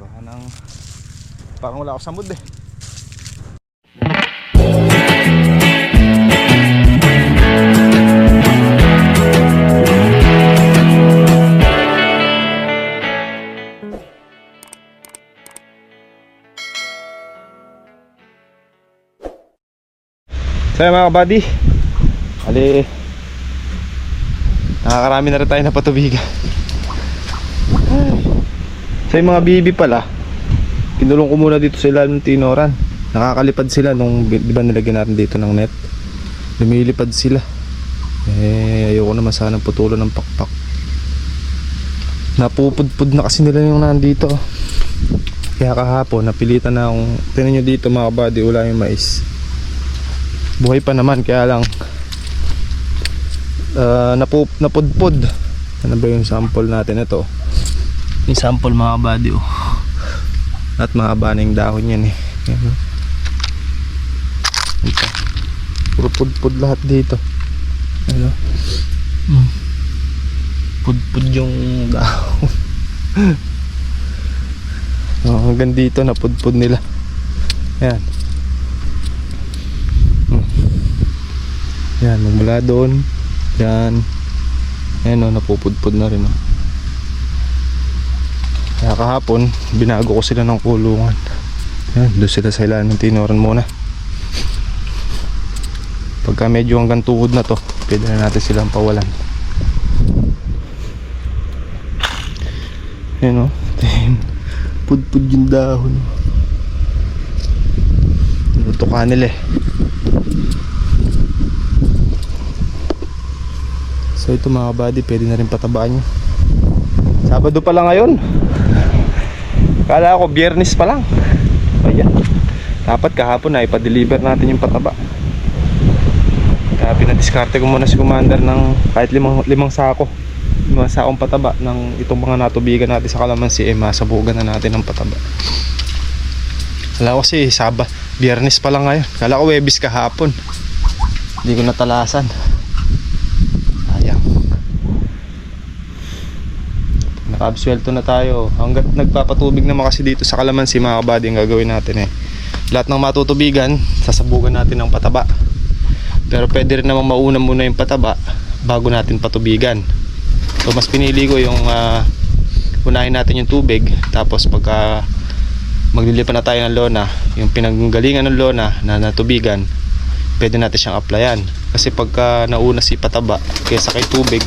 Gawa ng parang wala ako sa mood eh. So mga kabady, ali nakakarami na rin tayo na patubigan. So yung mga bibi pala, kinulong ko muna dito sa ilalim ng tinoran. Nakakalipad sila nung di ba nilagyan natin dito ng net. Lumilipad sila. Ayoko naman sana putulan ng pakpak. Napupudpud na kasi nila yung nandito. Kaya kahapon napilitan na akong, tinan nyo dito mga kabady, wala yung mais. Buhay pa naman, kaya lang napudpud. Ano ba yung sample natin? Ito yung sample mga kabady, oh. At mahaba na yung dahon yan eh. Yan, oh. Ito. Puro pudpud lahat dito. Ano? Pudpud yung dahon. Oh, hanggang dito na pudpud nila. Yan. Yan, magmula doon. Yan. Ayan o, napupudpud na rin o. Kaya kahapon, binago ko sila ng kulungan. Yan, doon sila sa ilalim ng tinoran muna. Pagka medyo hanggang tuhod na to, pwede na natin silang pawalan. Ayan o, pudpud yung dahon. Tutukan nila eh. So ito mga kabady, pwede na rin patabaan nyo. Sabado pa lang ngayon. Kala ko Biyernes pa lang. Ayan. Dapat kahapon na ipa-deliver natin yung pataba. Kaya pinadiskarte ko muna si Commander ng kahit limang sako. 5 sakong pataba ng itong mga natubigan natin sa kalamansi. Masabugan na natin ng pataba. Kala ko kasi Biyernes pa lang ngayon. Kala ko Webis kahapon. Hindi ko natalasan. Absuelto na tayo. Hanggat nagpapatubig naman kasi dito sa kalamansi mga kabady, ang gagawin natin eh, lahat ng matutubigan sasabugan natin ng pataba. Pero pwede rin naman mauna muna yung pataba bago natin patubigan. So mas pinili ko yung unahin natin yung tubig, tapos pagka maglilipan na tayo ng lona, yung pinanggalingan ng lona na natubigan, pwede natin siyang applyan. Kasi pagka nauna si pataba kaysa kay tubig,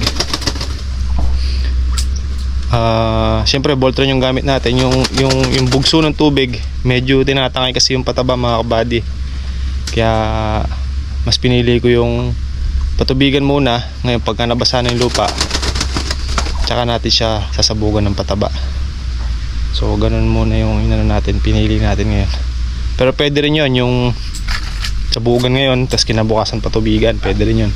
siyempre Voltron yung gamit natin, yung bugso ng tubig medyo tinatangay kasi yung pataba mga kabady. Kaya mas pinili ko yung patubigan muna. Ngayon pagka nabasa na yung lupa, tsaka natin siya sasabugan ng pataba. So ganun muna yung inano natin, pinili natin ngayon. Pero pwede rin yun, yung sabugan ngayon tapos kinabukasan patubigan, pwede rin yun.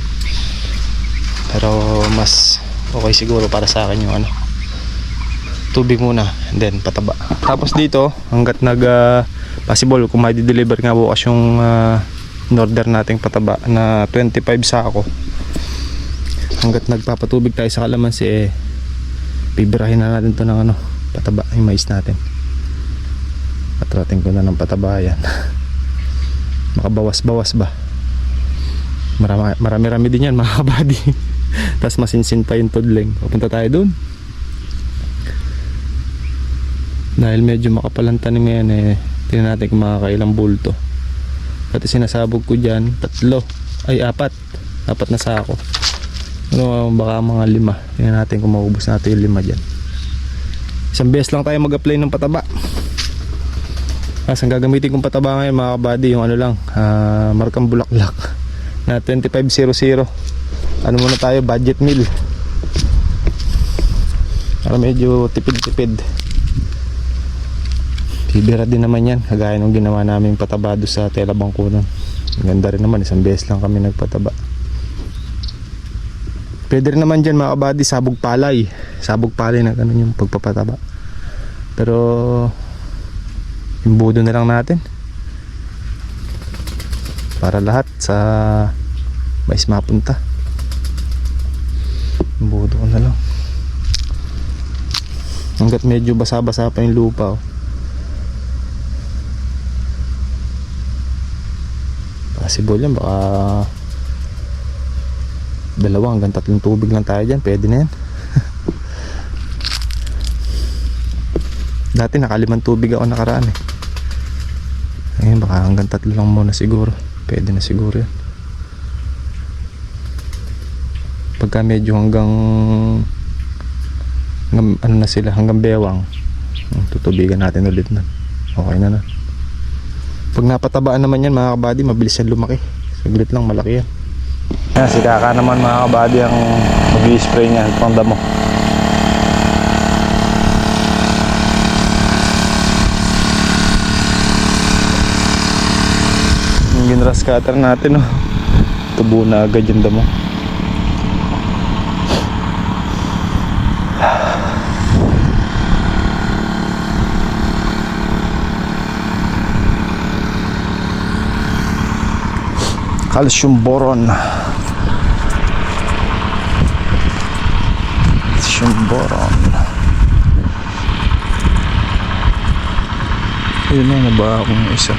Pero mas okay siguro para sa akin yung tubig muna and then pataba. Tapos dito hanggat possible kung may deliver nga bukas yung in-order nating pataba na 25 sako, hanggat nagpapatubig tayo sa kalamansi bibirahin na natin to ng pataba, yung mais natin. Patrating ko na ng pataba yan. Makabawas-bawas ba, marami-rami din yan mga kabady. Tapos masinsin pa yung tudling. Pupunta tayo dun dahil medyo makapalang tanim ngayon tingnan natin kung makakailang bulto. Pati sinasabog ko dyan 4 na sako. Baka mga 5. Tingnan natin kung maubos natin yung 5 dyan. Isang beses lang tayo mag-apply ng pataba. Ang gagamitin kong pataba ngayon mga kabady, yung lang markang bulaklak na 2500. Muna tayo, budget meal para medyo tipid-tipid. Bibira din naman yan, kagaya nung ginawa namin pataba doon sa Tela Bangkunan. Ganda rin naman, isang beses lang kami nagpataba. Pwede rin naman dyan mga kabady, sabog palay na ganun yung pagpapataba. Pero yung budo na lang natin para lahat sa mais mapunta. Yung budo ko na lang hanggat medyo basa-basa pa yung lupa possible yan. Baka 2 hanggang 3 tubig lang tayo dyan, pwede na yan. Dati naka 5 tubig ako nakaraan eh. Ngayon baka hanggang 3 lang muna siguro, pwede na siguro yan. Pagka medyo hanggang ano na sila, hanggang bewang, tutubigan natin ulit na. Okay na. Pag napatabaan naman yan mga kabady, mabilis yan lumaki. Saglit lang malaki yan. Yan, si Kaka naman mga kabady ang mag-i-spray niya pang damo. Yung ginras cutter natin, oh, tubo na agad yung damo. Calcium boron. Calcium boron. Yun na, naba akong isa.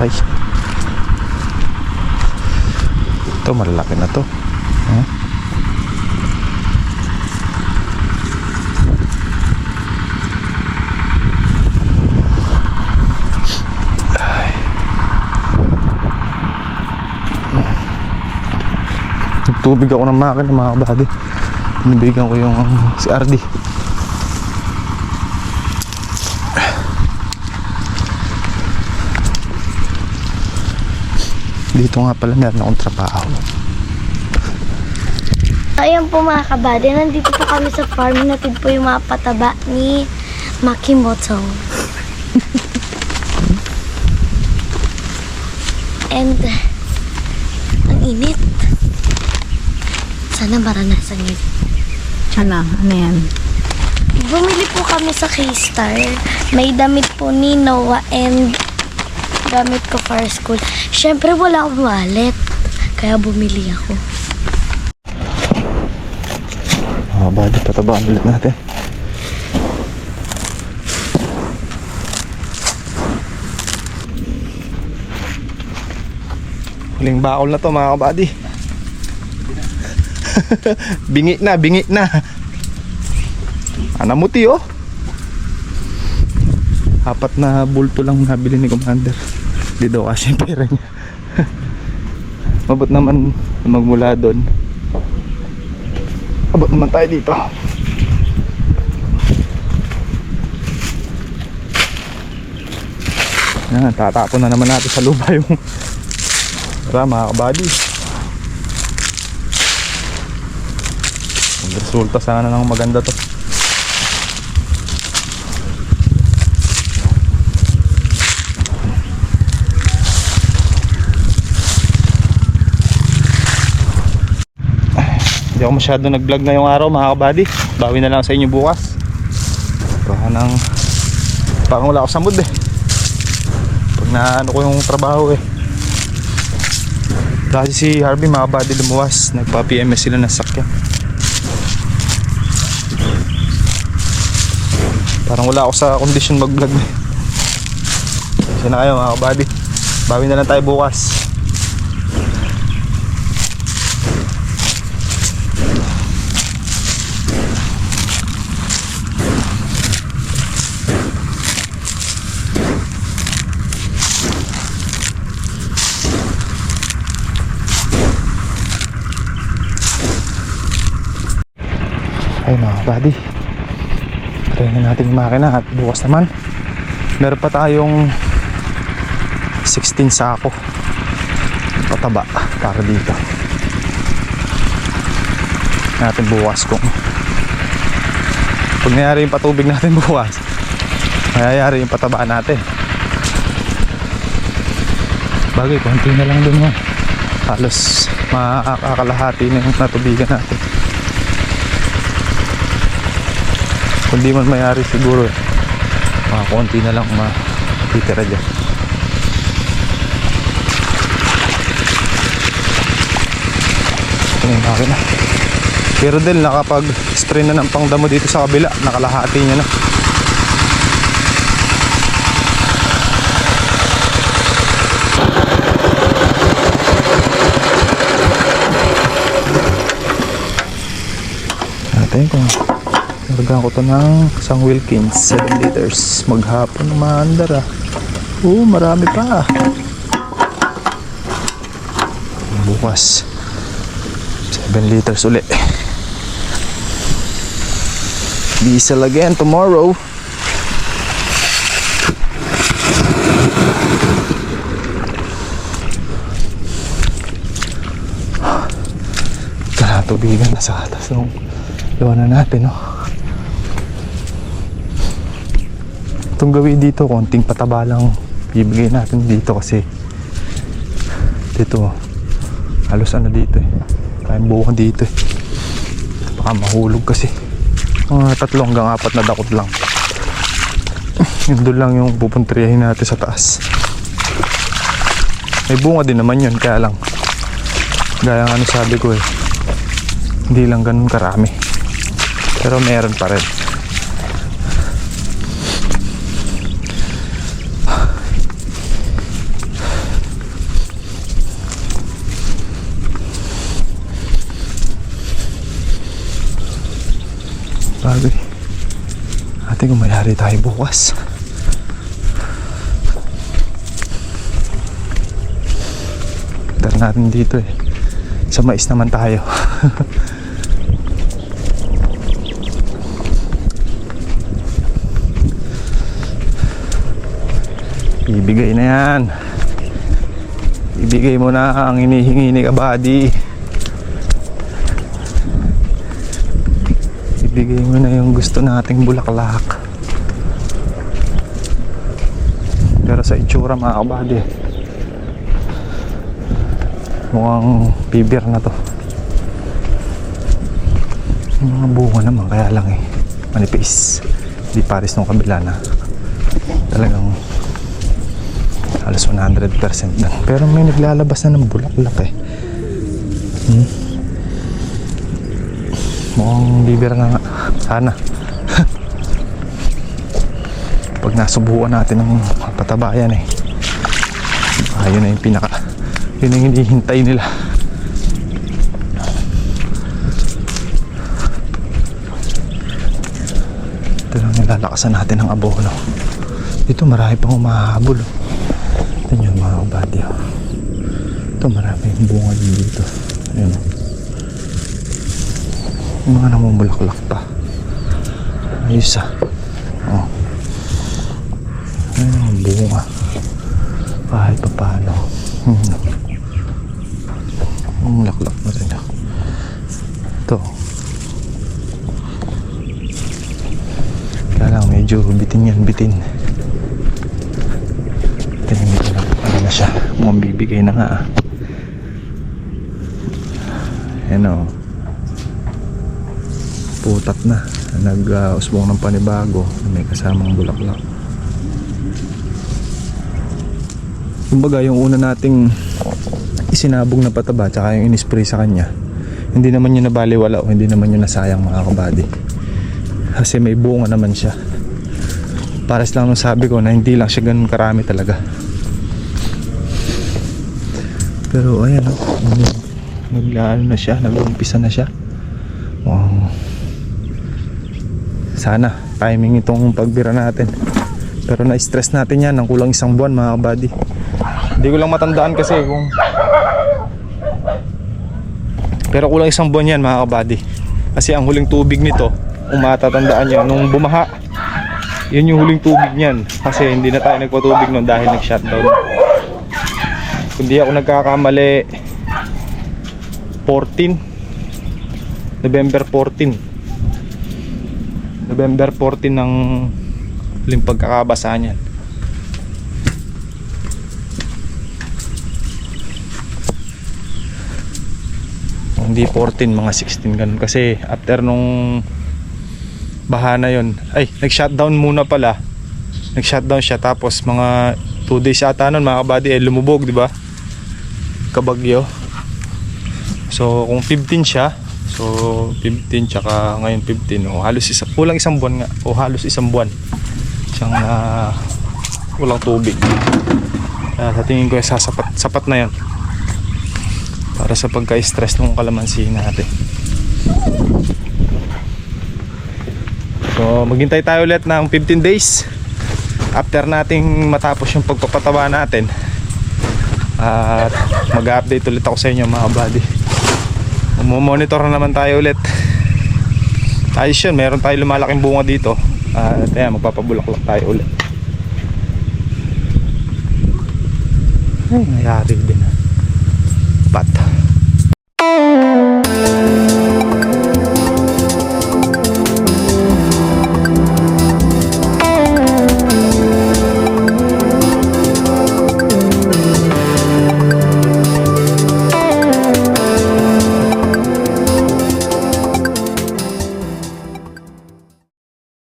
Ay. Ito malalaki na to. Huh? Nagtubig ako ng makina mga kabady. Pinibigyan ko yung si RD. Dito nga pala meron akong trabaho. Ayan po mga kabady, nandito po kami sa farm. Natin po yung mga pataba ni Makimoto. And ang init. Sana maranasan niyo. Ano yan? Bumili po kami sa K-Star. May damit po ni Noah and gamit ko for school. Siyempre wala akong wallet. Kaya bumili ako. Body, patabaan ulit natin. Huling bakol na to mga kabady. Bingi na. Anamuti oh. 4 na bulto lang nabili ni Commander. Di daw kasi yung pera niya. Mabot naman magmula doon. Abot naman tayo dito. Yan, tatapon na naman natin sa lupa yung mga kabady. Resulta sana ng maganda to. Hindi ako masyado nag-vlog ngayong araw mga kabady. Bawi na lang sa inyo bukas. Parang wala ako sa mood eh. Pag naano ko yung trabaho eh. Kasi si Harvey mga kabady lumuwas. Nagpa-PMS sila ng sakyan. Parang wala ako sa condition mag-vlog eh. Kasi na kayo mga kabady. Bawi na lang tayo bukas. Ay mga kabady, try na natin yung makina at bukas naman meron pa tayong 16 sako pataba para dito natin bukas. Kung pag nangyari yung patubig natin bukas, nangyayari yung pataba natin. Bagay, konti na lang dun mo, halos makakalahati na yung natubigan natin. Kung di man mayari siguro mga konti na lang matitira dyan. Ito yung makina. Pero Del, nakapag-spray na ng pangdamo dito sa kabila. Nakalahati niya na. Natin kung nargan ko to ng isang Wilkins 7 liters. Maghapon maandar ah. Marami pa. Bukas 7 liters uli. Diesel again tomorrow. Tubigan na sa atas nung iwanan natin, no? Itong gawin dito, konting pataba lang bibigay natin dito kasi dito halos ano dito eh, kayang buwan dito eh. Baka mahulog kasi mga 3 hanggang 4 na dakot lang. Yun doon lang yung pupuntriyahin natin sa taas. May bunga din naman yun, kaya lang gaya nga ano sabi ko eh, hindi lang ganun karami, pero meron pa rin. Bagay ating kumayari tayo bukas. Tar natin dito eh, sa mais naman tayo. Ibigay na yan. Ibigay mo na ang hinihingi ni Kabady. Ibigay mo na yung gusto nating bulaklak. Pero sa itsura mga Kabady, mukhang bibir na to. Yung mga bunga naman kaya lang eh, manipis. Di pares nung kabila na talagang halos 100% na. Pero may naglalabas na ng bulaklak eh. Mukhang bibir nga. Sana pag nasubukan natin ng patabayan eh, ayun na yung pinaka, yun yung hinihintay nila. Ito lang nilalakasan natin ng abono. Dito marami pang umahabol. Ito nyo mga kabady. Ito marami yung bunga dito. Ayun. Yung mga namumulaklak pa. Ayos ah. Oh. Ayun yung bunga. Kahit pa paano. Mulaklak na rin ah. Ito. Kaya lang medyo bitin yan, bitin. Tinimit ko lang. Ano na siya? Mukhang bibigay na nga ah. Ayan o. Putat na. Nag-usbong ng panibago. May kasamang bulaklak. Kumbaga yung una nating isinabog na pataba tsaka yung inispray sa kanya, hindi naman yun nabaliwala o hindi naman yun nasayang mga kabady. Kasi may bunga naman siya. Pares lang nung sabi ko na hindi lang siya ganun karami talaga. Pero ayan o, naglaano na siya, nag-umpisa na siya. Wow. Sana timing itong pagbira natin. Pero na-stress natin yan ng kulang 1 buwan mga kabady. Hindi ko lang matandaan kasi kung, pero kulang 1 buwan yan mga kabady. Kasi ang huling tubig nito, kung matatandaan nyo, nung bumaha, yun yung huling tubig niyan. Kasi hindi na tayo nagpatubig nun dahil nag-shutdown. Kung di ako nagkakamali, November 14 ng huling pagkakabasa niyan. Hindi 14, mga 16 ganun. Kasi after nung baha na yun, ay nag-shutdown muna pala. Nag-shutdown siya tapos mga 2 days ata nun mga kabady lumubog, di ba? Kabagyo. So kung 15 siya, So 15 tsaka ngayon 15, halos kulang isang buwan nga, halos isang buwan siyang walang tubig. Kaya sa tingin ko sapat na yan para sa pagka-stress ng kalamansi natin. So maghintay tayo ulit ng 15 days after nating matapos yung pagpapataba natin, at mag-update ulit ako sa inyo mga buddy. Monitor na naman tayo ulit. Ayos yun, meron tayo lumalaking bunga dito, at ayan, magpapabulaklak tayo ulit. Ay, nangyari din. Pat.